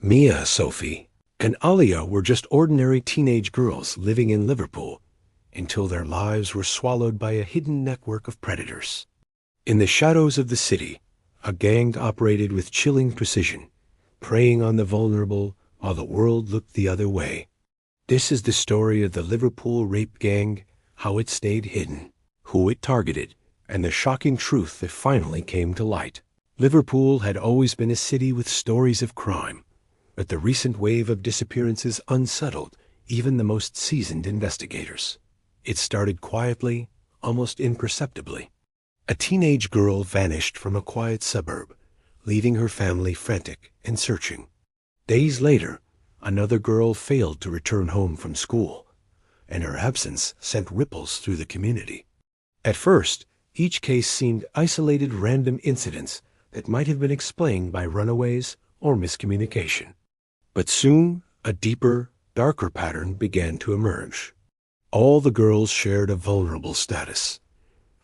Mia, Sophie, and Alia were just ordinary teenage girls living in Liverpool until their lives were swallowed by a hidden network of predators. In the shadows of the city, a gang operated with chilling precision, preying on the vulnerable while the world looked the other way. This is the story of the Liverpool Rape Gang, how it stayed hidden, who it targeted, and the shocking truth that finally came to light. Liverpool had always been a city with stories of crime, but the recent wave of disappearances unsettled even the most seasoned investigators. It started quietly, almost imperceptibly. A teenage girl vanished from a quiet suburb, leaving her family frantic and searching. Days later, another girl failed to return home from school, and her absence sent ripples through the community. At first, each case seemed isolated random incidents that might have been explained by runaways or miscommunication. But soon, a deeper, darker pattern began to emerge. All the girls shared a vulnerable status,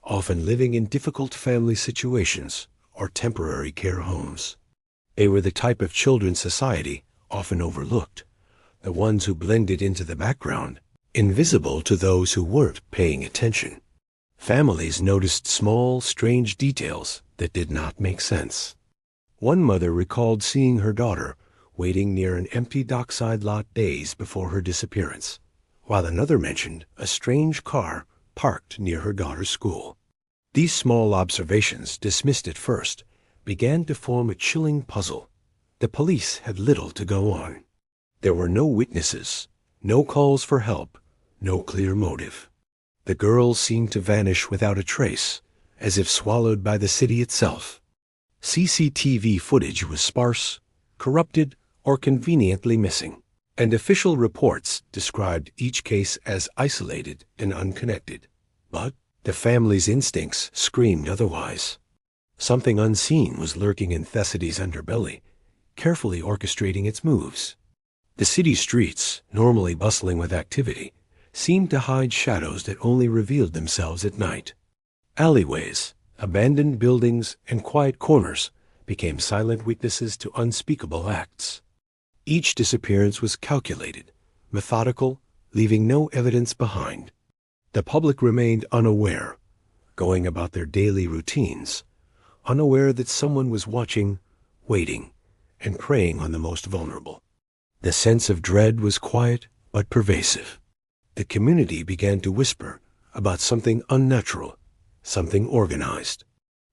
often living in difficult family situations or temporary care homes. They were the type of children society often overlooked, the ones who blended into the background, invisible to those who weren't paying attention. Families noticed small, strange details that did not make sense. One mother recalled seeing her daughter waiting near an empty dockside lot days before her disappearance, while another mentioned a strange car parked near her daughter's school. These small observations, dismissed at first, began to form a chilling puzzle. The police had little to go on. There were no witnesses, no calls for help, no clear motive. The girls seemed to vanish without a trace, as if swallowed by the city itself. CCTV footage was sparse, corrupted, or conveniently missing, and official reports described each case as isolated and unconnected. But the family's instincts screamed otherwise. Something unseen was lurking in Thessady's underbelly, carefully orchestrating its moves. The city streets, normally bustling with activity, seemed to hide shadows that only revealed themselves at night. Alleyways, abandoned buildings, and quiet corners became silent witnesses to unspeakable acts. Each disappearance was calculated, methodical, leaving no evidence behind. The public remained unaware, going about their daily routines, unaware that someone was watching, waiting, and preying on the most vulnerable. The sense of dread was quiet but pervasive. The community began to whisper about something unnatural, something organized.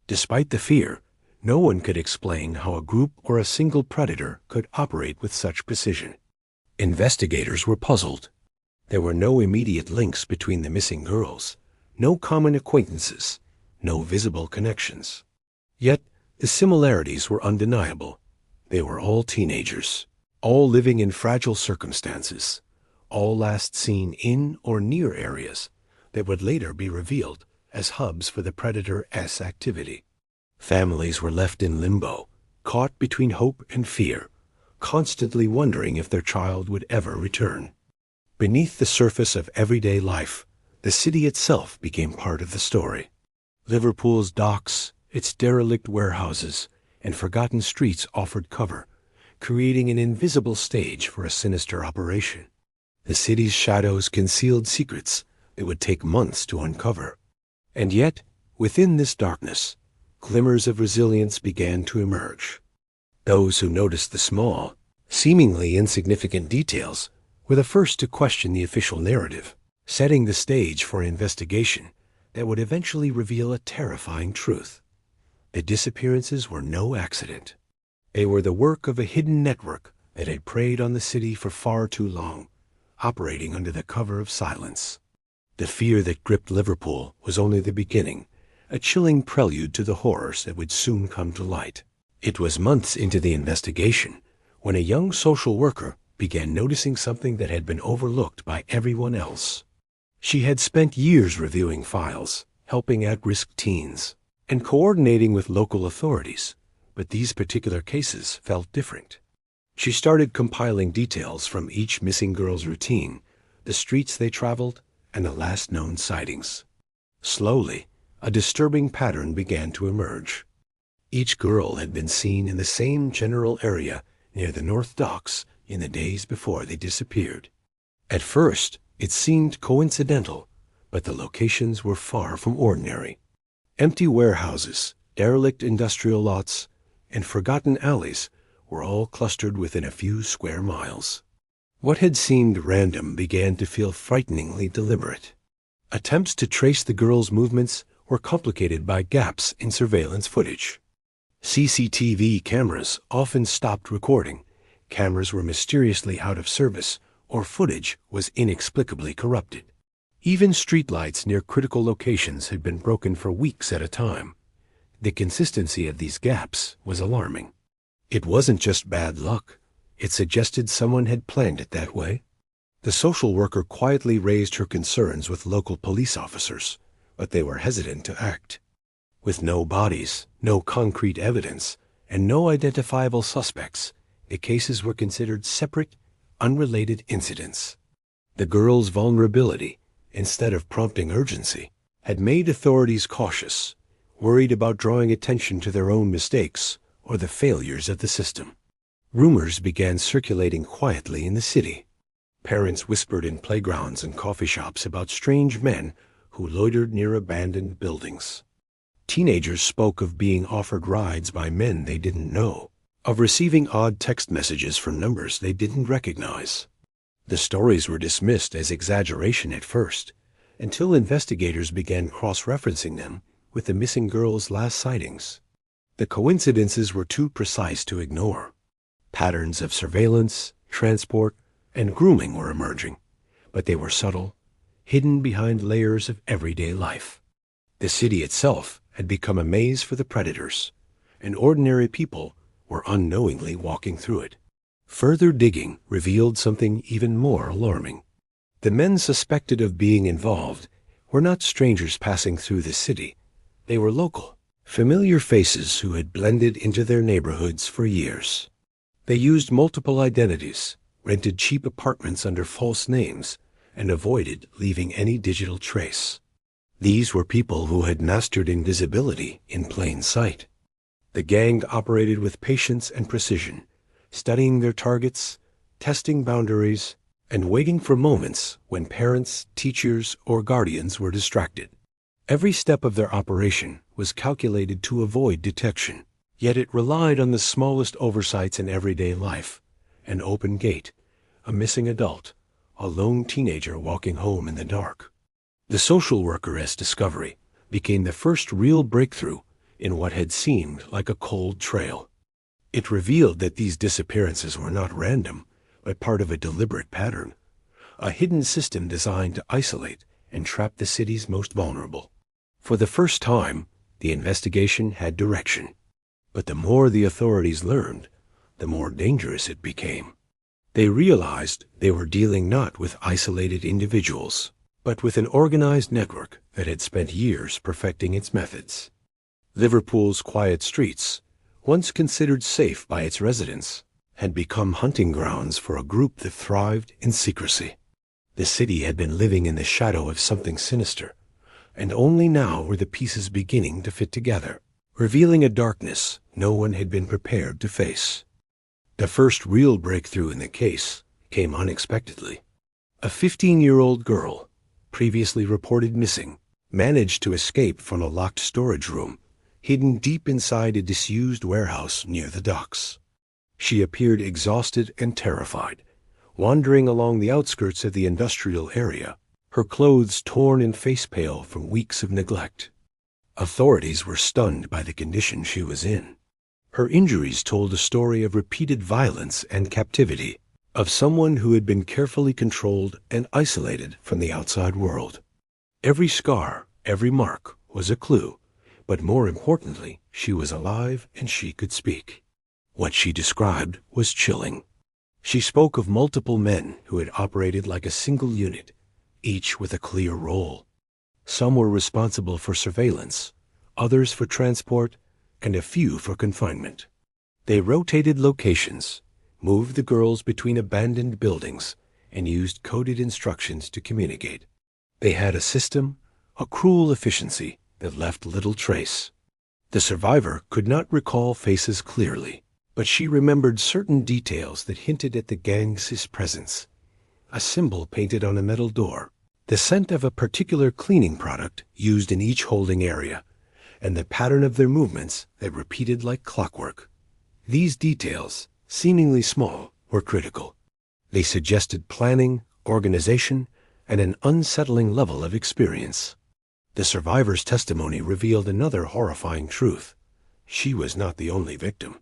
Despite the fear, no one could explain how a group or a single predator could operate with such precision. Investigators were puzzled. There were no immediate links between the missing girls, no common acquaintances, no visible connections. Yet, the similarities were undeniable. They were all teenagers, all living in fragile circumstances, all last seen in or near areas that would later be revealed as hubs for the predator-S activity. Families were left in limbo, caught between hope and fear, constantly wondering if their child would ever return. Beneath the surface of everyday life, the city itself became part of the story. Liverpool's docks, its derelict warehouses, and forgotten streets offered cover, creating an invisible stage for a sinister operation. The city's shadows concealed secrets that would take months to uncover. And yet, within this darkness, glimmers of resilience began to emerge. Those who noticed the small, seemingly insignificant details were the first to question the official narrative, setting the stage for an investigation that would eventually reveal a terrifying truth. The disappearances were no accident. They were the work of a hidden network that had preyed on the city for far too long, operating under the cover of silence. The fear that gripped Liverpool was only the beginning, a chilling prelude to the horrors that would soon come to light. It was months into the investigation when a young social worker began noticing something that had been overlooked by everyone else. She had spent years reviewing files, helping at-risk teens, and coordinating with local authorities, but these particular cases felt different. She started compiling details from each missing girl's routine, the streets they traveled, and the last known sightings. Slowly, a disturbing pattern began to emerge. Each girl had been seen in the same general area near the North Docks in the days before they disappeared. At first, it seemed coincidental, but the locations were far from ordinary. Empty warehouses, derelict industrial lots, and forgotten alleys were all clustered within a few square miles. What had seemed random began to feel frighteningly deliberate. Attempts to trace the girls' movements were complicated by gaps in surveillance footage. CCTV cameras often stopped recording, cameras were mysteriously out of service, or footage was inexplicably corrupted. Even streetlights near critical locations had been broken for weeks at a time. The consistency of these gaps was alarming. It wasn't just bad luck. It suggested someone had planned it that way. The social worker quietly raised her concerns with local police officers, but they were hesitant to act. With no bodies, no concrete evidence, and no identifiable suspects, the cases were considered separate, unrelated incidents. The girls' vulnerability, instead of prompting urgency, had made authorities cautious, worried about drawing attention to their own mistakes or the failures of the system. Rumors began circulating quietly in the city. Parents whispered in playgrounds and coffee shops about strange men who loitered near abandoned buildings. Teenagers spoke of being offered rides by men they didn't know, of receiving odd text messages from numbers they didn't recognize. The stories were dismissed as exaggeration at first, until investigators began cross-referencing them with the missing girls' last sightings. The coincidences were too precise to ignore. Patterns of surveillance, transport, and grooming were emerging, but they were subtle, hidden behind layers of everyday life. The city itself had become a maze for the predators, and ordinary people were unknowingly walking through it. Further digging revealed something even more alarming. The men suspected of being involved were not strangers passing through the city. They were local, familiar faces who had blended into their neighborhoods for years. They used multiple identities, rented cheap apartments under false names, and avoided leaving any digital trace. These were people who had mastered invisibility in plain sight. The gang operated with patience and precision, studying their targets, testing boundaries, and waiting for moments when parents, teachers, or guardians were distracted. Every step of their operation was calculated to avoid detection, yet it relied on the smallest oversights in everyday life: an open gate, a missing adult, a lone teenager walking home in the dark. The social worker's discovery became the first real breakthrough in what had seemed like a cold trail. It revealed that these disappearances were not random, but part of a deliberate pattern, a hidden system designed to isolate and trap the city's most vulnerable. For the first time, the investigation had direction. But the more the authorities learned, the more dangerous it became. They realized they were dealing not with isolated individuals, but with an organized network that had spent years perfecting its methods. Liverpool's quiet streets, once considered safe by its residents, had become hunting grounds for a group that thrived in secrecy. The city had been living in the shadow of something sinister, and only now were the pieces beginning to fit together, revealing a darkness no one had been prepared to face. The first real breakthrough in the case came unexpectedly. A 15-year-old girl, previously reported missing, managed to escape from a locked storage room hidden deep inside a disused warehouse near the docks. She appeared exhausted and terrified, wandering along the outskirts of the industrial area, her clothes torn and face-pale from weeks of neglect. Authorities were stunned by the condition she was in. Her injuries told a story of repeated violence and captivity, of someone who had been carefully controlled and isolated from the outside world. Every scar, every mark, was a clue, but more importantly, she was alive and she could speak. What she described was chilling. She spoke of multiple men who had operated like a single unit, each with a clear role. Some were responsible for surveillance, others for transport, and a few for confinement. They rotated locations, moved the girls between abandoned buildings, and used coded instructions to communicate. They had a system, a cruel efficiency that left little trace. The survivor could not recall faces clearly, But she remembered certain details that hinted at the gang's presence. A symbol painted on a metal door, the scent of a particular cleaning product used in each holding area, and the pattern of their movements that repeated like clockwork. These details, seemingly small, were critical. They suggested planning, organization, and an unsettling level of experience. The survivor's testimony revealed another horrifying truth. She was not the only victim.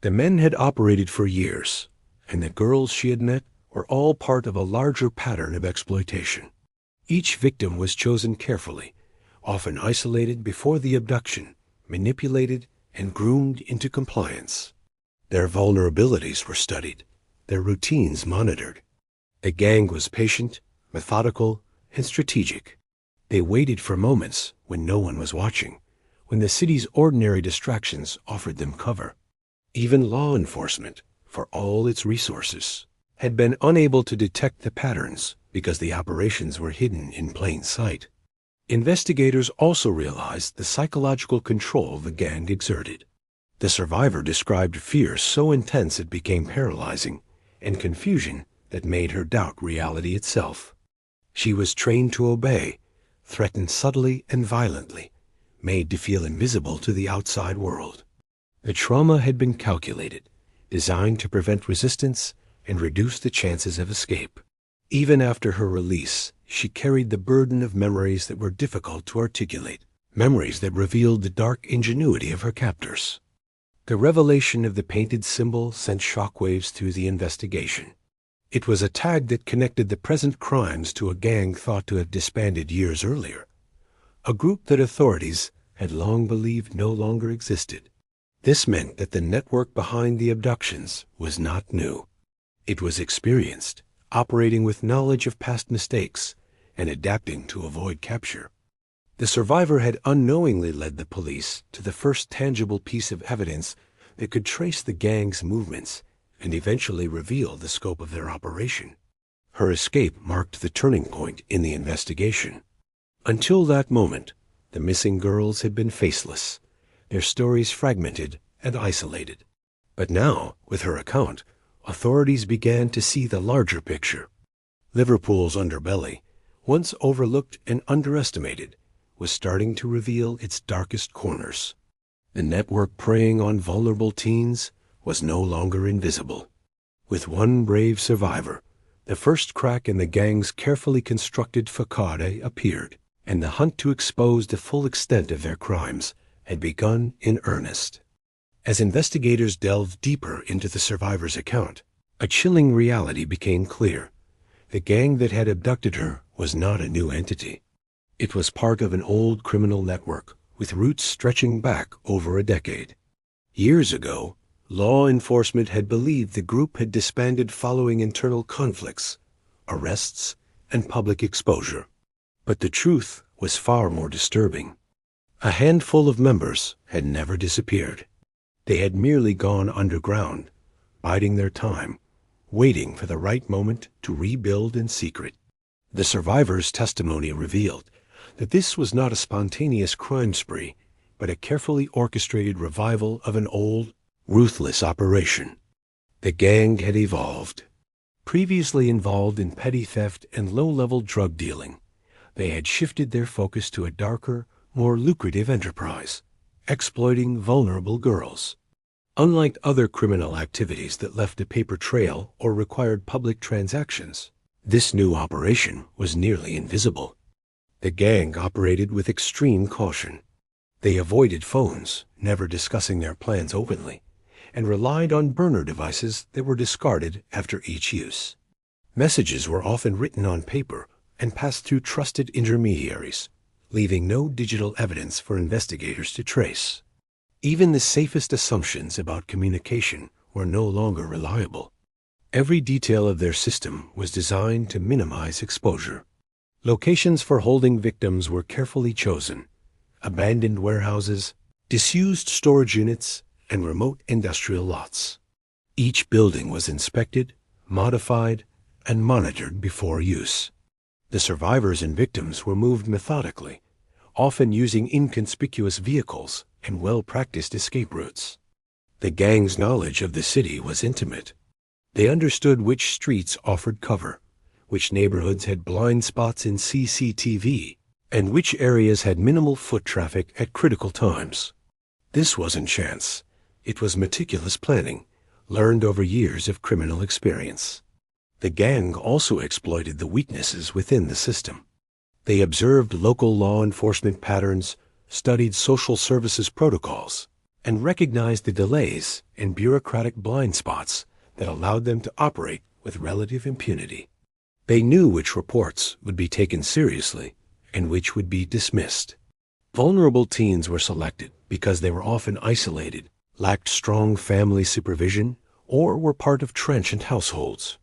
The men had operated for years, and the girls she had met were all part of a larger pattern of exploitation. Each victim was chosen carefully, often isolated before the abduction, manipulated, and groomed into compliance. Their vulnerabilities were studied, their routines monitored. The gang was patient, methodical, and strategic. They waited for moments when no one was watching, when the city's ordinary distractions offered them cover. Even law enforcement, for all its resources, had been unable to detect the patterns because the operations were hidden in plain sight. Investigators also realized the psychological control the gang exerted. The survivor described fear so intense it became paralyzing, and confusion that made her doubt reality itself. She was trained to obey, threatened subtly and violently, made to feel invisible to the outside world. The trauma had been calculated, designed to prevent resistance and reduce the chances of escape. Even after her release, she carried the burden of memories that were difficult to articulate, memories that revealed the dark ingenuity of her captors. The revelation of the painted symbol sent shockwaves through the investigation. It was a tag that connected the present crimes to a gang thought to have disbanded years earlier, a group that authorities had long believed no longer existed. This meant that the network behind the abductions was not new. It was experienced, operating with knowledge of past mistakes and adapting to avoid capture. The survivor had unknowingly led the police to the first tangible piece of evidence that could trace the gang's movements and eventually reveal the scope of their operation. Her escape marked the turning point in the investigation. Until that moment, the missing girls had been faceless, their stories fragmented and isolated. But now, with her account, authorities began to see the larger picture. Liverpool's underbelly, once overlooked and underestimated, was starting to reveal its darkest corners. The network preying on vulnerable teens was no longer invisible. With one brave survivor, the first crack in the gang's carefully constructed facade appeared, and the hunt to expose the full extent of their crimes had begun in earnest. As investigators delved deeper into the survivor's account, a chilling reality became clear. The gang that had abducted her was not a new entity. It was part of an old criminal network with roots stretching back over a decade. Years ago, law enforcement had believed the group had disbanded following internal conflicts, arrests, and public exposure. But the truth was far more disturbing. A handful of members had never disappeared. They had merely gone underground, biding their time, waiting for the right moment to rebuild in secret. The survivor's testimony revealed that this was not a spontaneous crime spree, but a carefully orchestrated revival of an old, ruthless operation. The gang had evolved. Previously involved in petty theft and low-level drug dealing, they had shifted their focus to a darker, more lucrative enterprise, exploiting vulnerable girls. Unlike other criminal activities that left a paper trail or required public transactions, this new operation was nearly invisible. The gang operated with extreme caution. They avoided phones, never discussing their plans openly, and relied on burner devices that were discarded after each use. Messages were often written on paper and passed through trusted intermediaries, leaving no digital evidence for investigators to trace. Even the safest assumptions about communication were no longer reliable. Every detail of their system was designed to minimize exposure. Locations for holding victims were carefully chosen: abandoned warehouses, disused storage units, and remote industrial lots. Each building was inspected, modified, and monitored before use. The survivors and victims were moved methodically, often using inconspicuous vehicles and well-practiced escape routes. The gang's knowledge of the city was intimate. They understood which streets offered cover, which neighborhoods had blind spots in CCTV, and which areas had minimal foot traffic at critical times. This wasn't chance. It was meticulous planning, learned over years of criminal experience. The gang also exploited the weaknesses within the system. They observed local law enforcement patterns, studied social services protocols, and recognized the delays and bureaucratic blind spots that allowed them to operate with relative impunity. They knew which reports would be taken seriously and which would be dismissed. Vulnerable teens were selected because they were often isolated, lacked strong family supervision, or were part of transient households.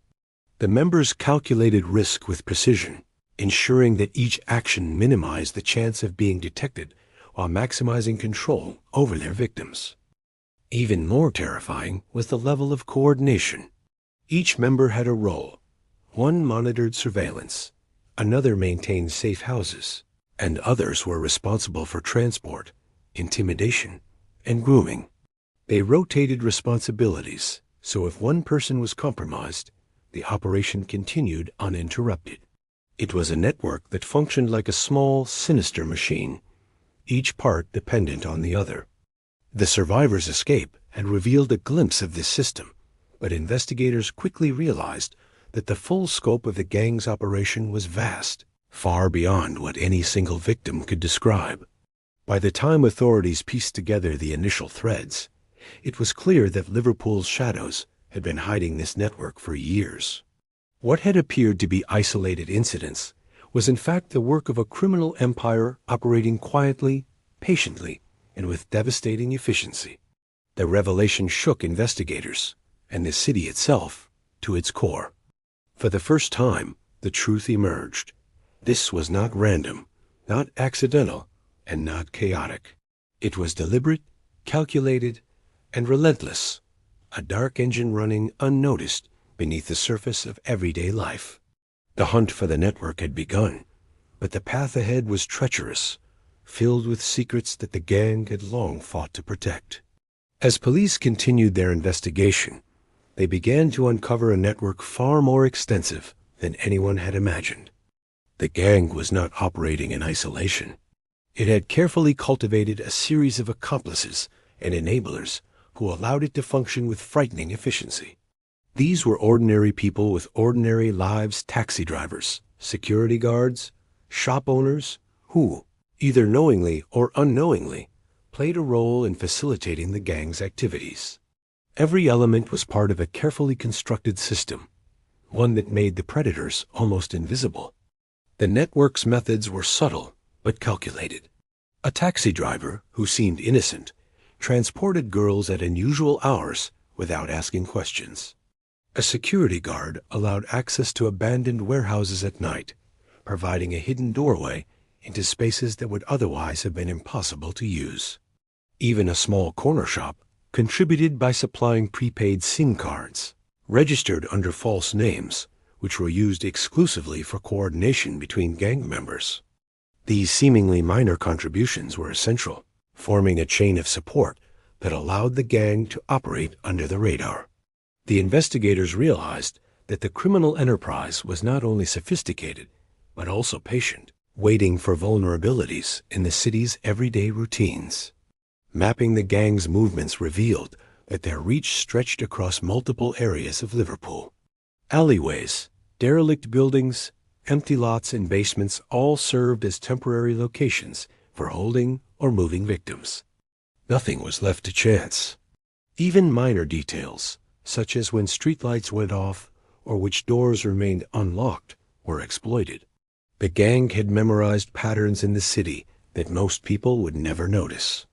The members calculated risk with precision, ensuring that each action minimized the chance of being detected while maximizing control over their victims. Even more terrifying was the level of coordination. Each member had a role. One monitored surveillance, another maintained safe houses, and others were responsible for transport, intimidation, and grooming. They rotated responsibilities, so if one person was compromised, the operation continued uninterrupted. It was a network that functioned like a small, sinister machine, each part dependent on the other. The survivor's escape had revealed a glimpse of this system, but investigators quickly realized that the full scope of the gang's operation was vast, far beyond what any single victim could describe. By the time authorities pieced together the initial threads, it was clear that Liverpool's shadows had been hiding this network for years. What had appeared to be isolated incidents was in fact the work of a criminal empire operating quietly, patiently, and with devastating efficiency. The revelation shook investigators, and the city itself, to its core. For the first time, the truth emerged. This was not random, not accidental, and not chaotic. It was deliberate, calculated, and relentless, a dark engine running unnoticed beneath the surface of everyday life. The hunt for the network had begun, but the path ahead was treacherous, filled with secrets that the gang had long fought to protect. As police continued their investigation, they began to uncover a network far more extensive than anyone had imagined. The gang was not operating in isolation. It had carefully cultivated a series of accomplices and enablers who allowed it to function with frightening efficiency. These were ordinary people with ordinary lives: taxi drivers, security guards, shop owners, who, either knowingly or unknowingly, played a role in facilitating the gang's activities. Every element was part of a carefully constructed system, one that made the predators almost invisible. The network's methods were subtle but calculated. A taxi driver, who seemed innocent, transported girls at unusual hours without asking questions. A security guard allowed access to abandoned warehouses at night, providing a hidden doorway into spaces that would otherwise have been impossible to use. Even a small corner shop contributed by supplying prepaid SIM cards, registered under false names, which were used exclusively for coordination between gang members. These seemingly minor contributions were essential, forming a chain of support that allowed the gang to operate under the radar. The investigators realized that the criminal enterprise was not only sophisticated, but also patient, waiting for vulnerabilities in the city's everyday routines. Mapping the gang's movements revealed that their reach stretched across multiple areas of Liverpool. Alleyways, derelict buildings, empty lots, and basements all served as temporary locations for holding or moving victims. Nothing was left to chance. Even minor details, such as when streetlights went off or which doors remained unlocked, were exploited. The gang had memorized patterns in the city that most people would never notice.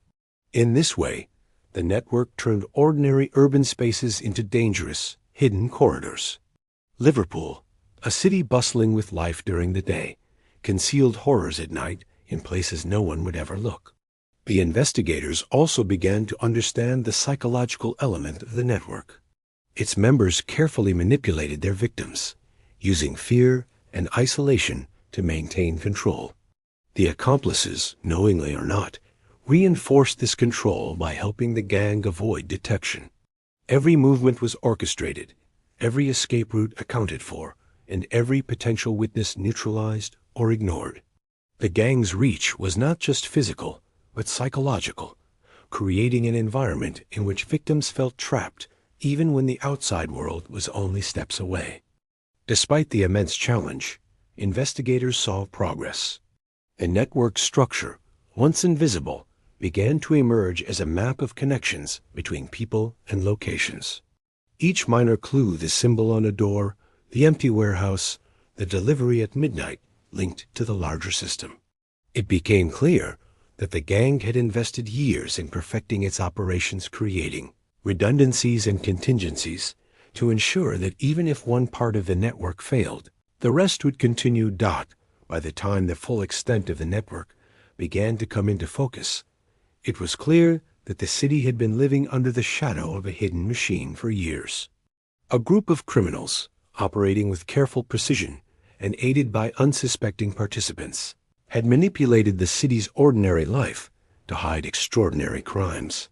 In this way, the network turned ordinary urban spaces into dangerous, hidden corridors. Liverpool, a city bustling with life during the day, concealed horrors at night in places no one would ever look. The investigators also began to understand the psychological element of the network. Its members carefully manipulated their victims, using fear and isolation to maintain control. The accomplices, knowingly or not, reinforced this control by helping the gang avoid detection. Every movement was orchestrated, every escape route accounted for, and every potential witness neutralized or ignored. The gang's reach was not just physical, but psychological, creating an environment in which victims felt trapped even when the outside world was only steps away. Despite the immense challenge, investigators saw progress. The network structure, once invisible, began to emerge as a map of connections between people and locations. Each minor clue, the symbol on a door, the empty warehouse, the delivery at midnight, linked to the larger system. It became clear that the gang had invested years in perfecting its operations, creating redundancies and contingencies to ensure that even if one part of the network failed, the rest would continue. By the time the full extent of the network began to come into focus, it was clear that the city had been living under the shadow of a hidden machine for years. A group of criminals, operating with careful precision and aided by unsuspecting participants, had manipulated the city's ordinary life to hide extraordinary crimes.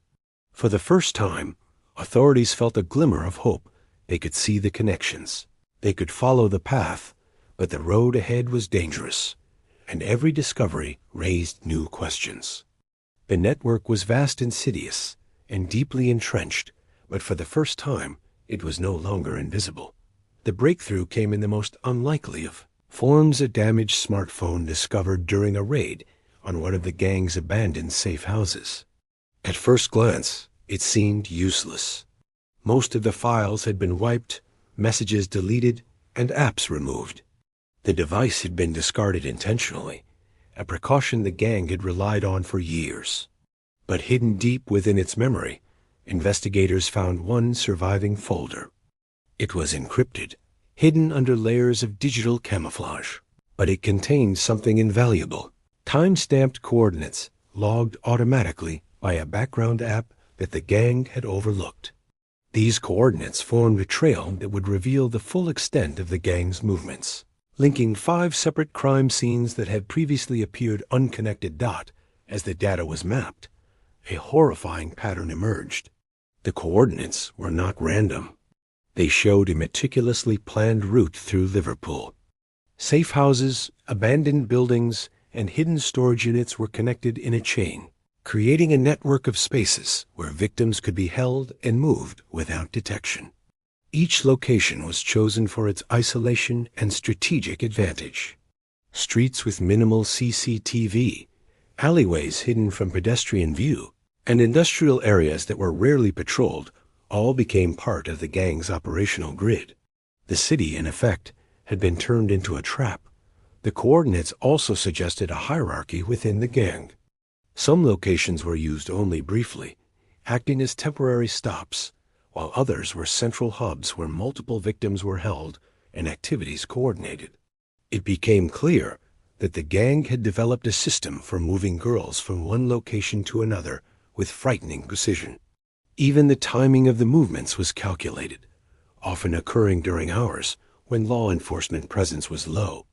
For the first time, authorities felt a glimmer of hope. They could see the connections. They could follow the path, but the road ahead was dangerous, and every discovery raised new questions. The network was vast, insidious, and deeply entrenched, but for the first time, it was no longer invisible. The breakthrough came in the most unlikely of forms: a damaged smartphone discovered during a raid on one of the gang's abandoned safe houses. At first glance, it seemed useless. Most of the files had been wiped, messages deleted, and apps removed. The device had been discarded intentionally, a precaution the gang had relied on for years. But hidden deep within its memory, investigators found one surviving folder. It was encrypted, hidden under layers of digital camouflage, but it contained something invaluable: time-stamped coordinates logged automatically by a background app that the gang had overlooked. These coordinates formed a trail that would reveal the full extent of the gang's movements, linking 5 separate crime scenes that had previously appeared unconnected. As the data was mapped, a horrifying pattern emerged. The coordinates were not random. They showed a meticulously planned route through Liverpool. Safe houses, abandoned buildings, and hidden storage units were connected in a chain, creating a network of spaces where victims could be held and moved without detection. Each location was chosen for its isolation and strategic advantage. Streets with minimal CCTV, alleyways hidden from pedestrian view, and industrial areas that were rarely patrolled all became part of the gang's operational grid. The city, in effect, had been turned into a trap. The coordinates also suggested a hierarchy within the gang. Some locations were used only briefly, acting as temporary stops, while others were central hubs where multiple victims were held and activities coordinated. It became clear that the gang had developed a system for moving girls from one location to another with frightening precision. Even the timing of the movements was calculated, often occurring during hours when law enforcement presence was low.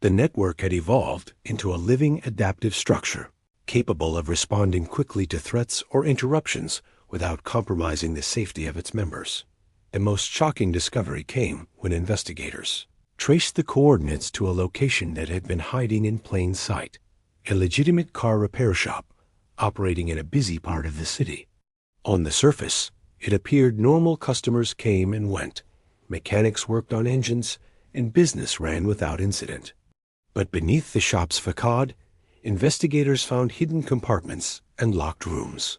The network had evolved into a living, adaptive structure, capable of responding quickly to threats or interruptions without compromising the safety of its members. The most shocking discovery came when investigators traced the coordinates to a location that had been hiding in plain sight: a legitimate car repair shop operating in a busy part of the city. On the surface, it appeared normal. Customers came and went, mechanics worked on engines, and business ran without incident. But beneath the shop's facade, investigators found hidden compartments and locked rooms.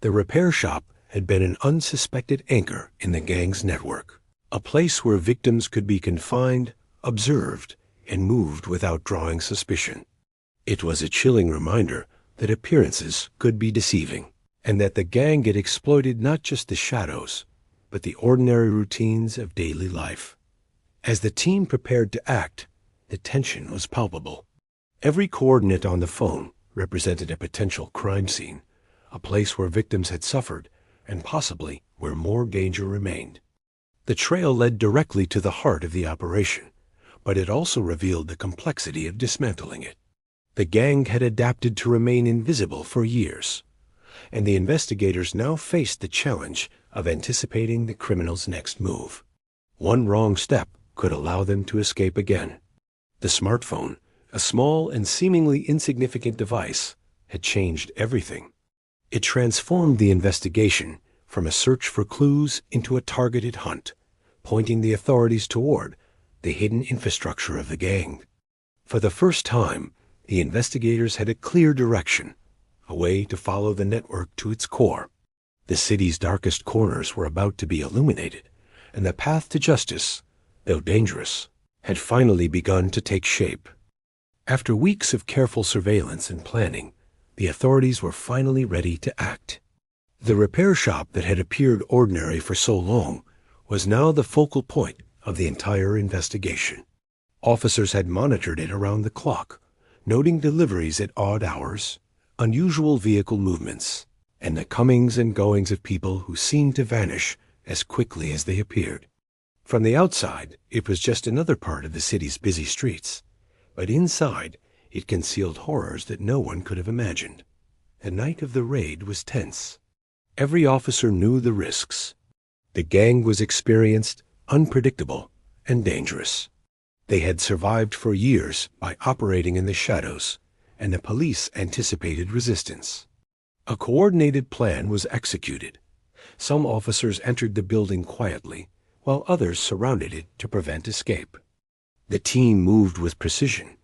The repair shop had been an unsuspected anchor in the gang's network, a place where victims could be confined, observed, and moved without drawing suspicion. It was a chilling reminder that appearances could be deceiving, and that the gang had exploited not just the shadows, but the ordinary routines of daily life. As the team prepared to act, the tension was palpable. Every coordinate on the phone represented a potential crime scene, a place where victims had suffered, and possibly where more danger remained. The trail led directly to the heart of the operation, but it also revealed the complexity of dismantling it. The gang had adapted to remain invisible for years, and the investigators now faced the challenge of anticipating the criminal's next move. One wrong step could allow them to escape again. The smartphone, a small and seemingly insignificant device, had changed everything. It transformed the investigation from a search for clues into a targeted hunt, pointing the authorities toward the hidden infrastructure of the gang. For the first time, the investigators had a clear direction, a way to follow the network to its core. The city's darkest corners were about to be illuminated, and the path to justice, though dangerous, had finally begun to take shape. After weeks of careful surveillance and planning, the authorities were finally ready to act. The repair shop that had appeared ordinary for so long was now the focal point of the entire investigation. Officers had monitored it around the clock, noting deliveries at odd hours, unusual vehicle movements, and the comings and goings of people who seemed to vanish as quickly as they appeared. From the outside, it was just another part of the city's busy streets, but inside it concealed horrors that no one could have imagined. The night of the raid was tense. Every officer knew the risks. The gang was experienced, unpredictable, and dangerous. They had survived for years by operating in the shadows, and the police anticipated resistance. A coordinated plan was executed. Some officers entered the building quietly, while others surrounded it to prevent escape. The team moved with precision,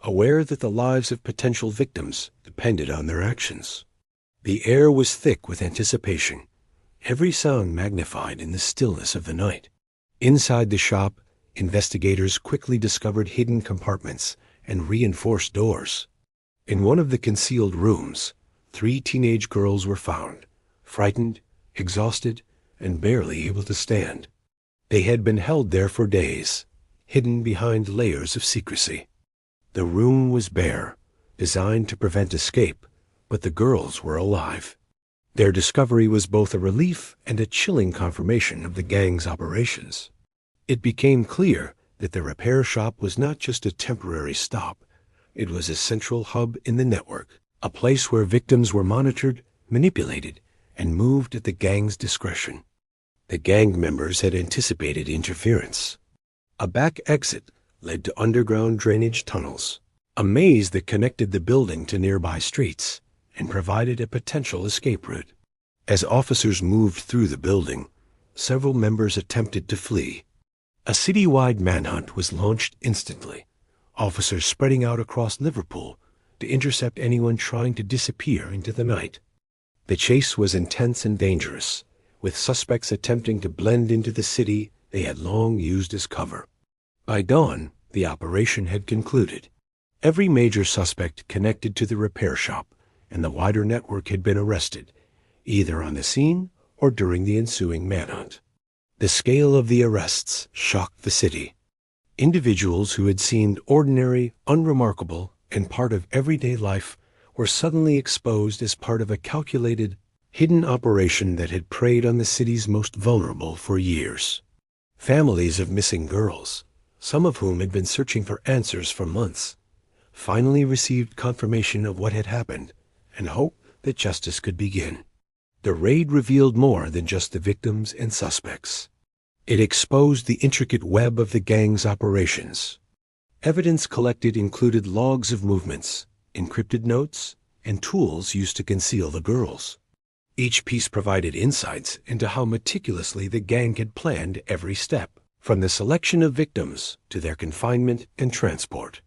aware that the lives of potential victims depended on their actions. The air was thick with anticipation, every sound magnified in the stillness of the night. Inside the shop, investigators quickly discovered hidden compartments and reinforced doors. In one of the concealed rooms, 3 teenage girls were found, frightened, exhausted, and barely able to stand. They had been held there for days, hidden behind layers of secrecy. The room was bare, designed to prevent escape, but the girls were alive. Their discovery was both a relief and a chilling confirmation of the gang's operations. It became clear that the repair shop was not just a temporary stop. It was a central hub in the network, a place where victims were monitored, manipulated, and moved at the gang's discretion. The gang members had anticipated interference. A back exit led to underground drainage tunnels, a maze that connected the building to nearby streets and provided a potential escape route. As officers moved through the building, several members attempted to flee. A citywide manhunt was launched instantly, officers spreading out across Liverpool to intercept anyone trying to disappear into the night. The chase was intense and dangerous, with suspects attempting to blend into the city they had long used as cover. By dawn, the operation had concluded. Every major suspect connected to the repair shop and the wider network had been arrested, either on the scene or during the ensuing manhunt. The scale of the arrests shocked the city. Individuals who had seemed ordinary, unremarkable, and part of everyday life were suddenly exposed as part of a calculated, hidden operation that had preyed on the city's most vulnerable for years. Families of missing girls, some of whom had been searching for answers for months, finally received confirmation of what had happened and hope that justice could begin. The raid revealed more than just the victims and suspects. It exposed the intricate web of the gang's operations. Evidence collected included logs of movements, encrypted notes, and tools used to conceal the girls. Each piece provided insights into how meticulously the gang had planned every step, from the selection of victims to their confinement and transport.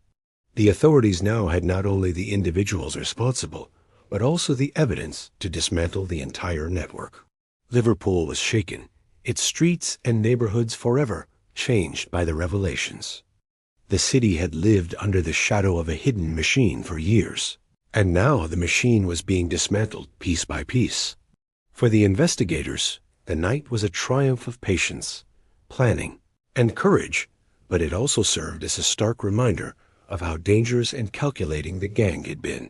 The authorities now had not only the individuals responsible, but also the evidence to dismantle the entire network. Liverpool was shaken, its streets and neighborhoods forever changed by the revelations. The city had lived under the shadow of a hidden machine for years, and now the machine was being dismantled piece by piece. For the investigators, the night was a triumph of patience, planning, and courage, but it also served as a stark reminder of how dangerous and calculating the gang had been.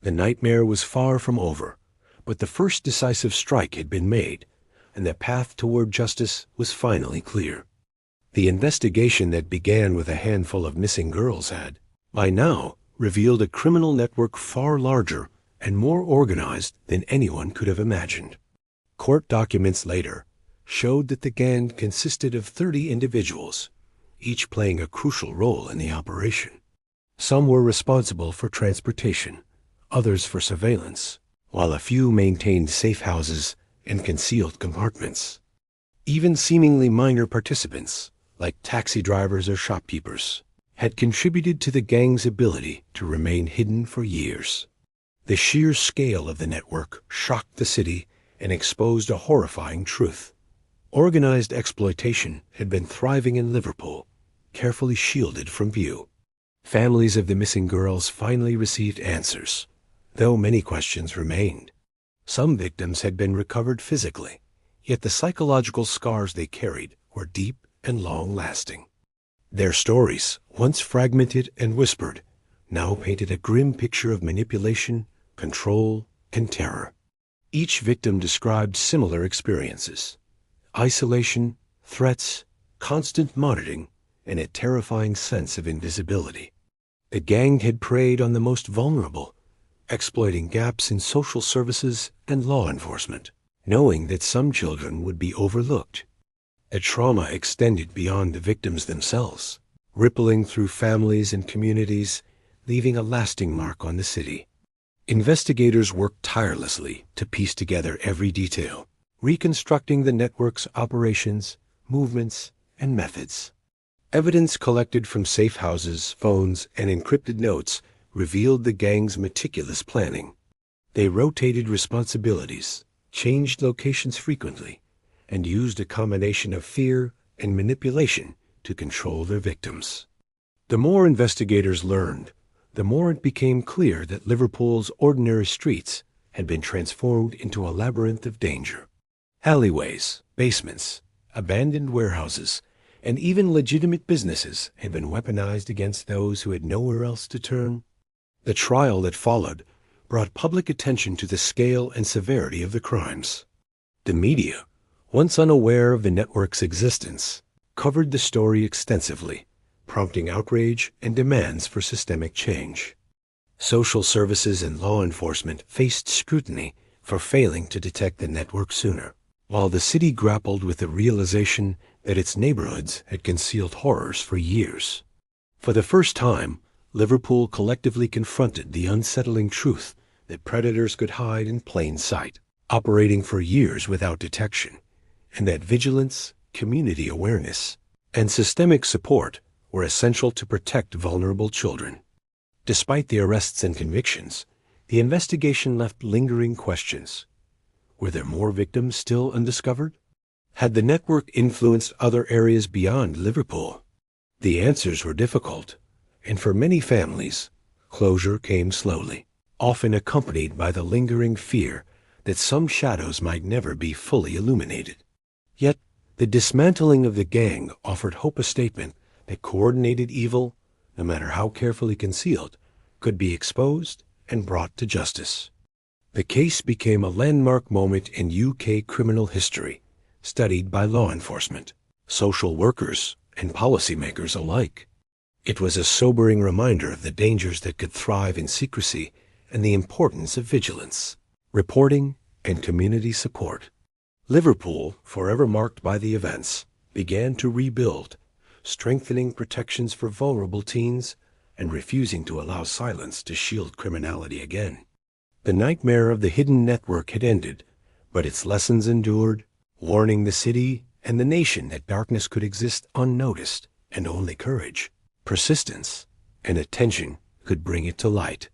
The nightmare was far from over, but the first decisive strike had been made, and the path toward justice was finally clear. The investigation that began with a handful of missing girls had, by now, revealed a criminal network far larger and more organized than anyone could have imagined. Court documents later showed that the gang consisted of 30 individuals, each playing a crucial role in the operation. Some were responsible for transportation, others for surveillance, while a few maintained safe houses and concealed compartments. Even seemingly minor participants, like taxi drivers or shopkeepers, had contributed to the gang's ability to remain hidden for years. The sheer scale of the network shocked the city and exposed a horrifying truth. Organized exploitation had been thriving in Liverpool, carefully shielded from view. Families of the missing girls finally received answers, though many questions remained. Some victims had been recovered physically, yet the psychological scars they carried were deep and long-lasting. Their stories, once fragmented and whispered, now painted a grim picture of manipulation, control, and terror. Each victim described similar experiences: isolation, threats, constant monitoring, and a terrifying sense of invisibility. The gang had preyed on the most vulnerable, exploiting gaps in social services and law enforcement, knowing that some children would be overlooked. The trauma extended beyond the victims themselves, rippling through families and communities, leaving a lasting mark on the city. Investigators worked tirelessly to piece together every detail, reconstructing the network's operations, movements, and methods. Evidence collected from safe houses, phones, and encrypted notes revealed the gang's meticulous planning. They rotated responsibilities, changed locations frequently, and used a combination of fear and manipulation to control their victims. The more investigators learned, the more it became clear that Liverpool's ordinary streets had been transformed into a labyrinth of danger. Alleyways, basements, abandoned warehouses, and even legitimate businesses had been weaponized against those who had nowhere else to turn. The trial that followed brought public attention to the scale and severity of the crimes. The media, once unaware of the network's existence, covered the story extensively, prompting outrage and demands for systemic change. Social services and law enforcement faced scrutiny for failing to detect the network sooner, while the city grappled with the realization that its neighborhoods had concealed horrors for years. For the first time, Liverpool collectively confronted the unsettling truth that predators could hide in plain sight, operating for years without detection, and that vigilance, community awareness, and systemic support were essential to protect vulnerable children. Despite the arrests and convictions, the investigation left lingering questions. Were there more victims still undiscovered? Had the network influenced other areas beyond Liverpool? The answers were difficult, and for many families, closure came slowly, often accompanied by the lingering fear that some shadows might never be fully illuminated. Yet, the dismantling of the gang offered hope, a statement that coordinated evil, no matter how carefully concealed, could be exposed and brought to justice. The case became a landmark moment in UK criminal history, studied by law enforcement, social workers, and policymakers alike. It was a sobering reminder of the dangers that could thrive in secrecy and the importance of vigilance, reporting, and community support. Liverpool, forever marked by the events, began to rebuild, strengthening protections for vulnerable teens and refusing to allow silence to shield criminality again. The nightmare of the hidden network had ended, but its lessons endured, warning the city and the nation that darkness could exist unnoticed, and only courage, persistence, and attention could bring it to light.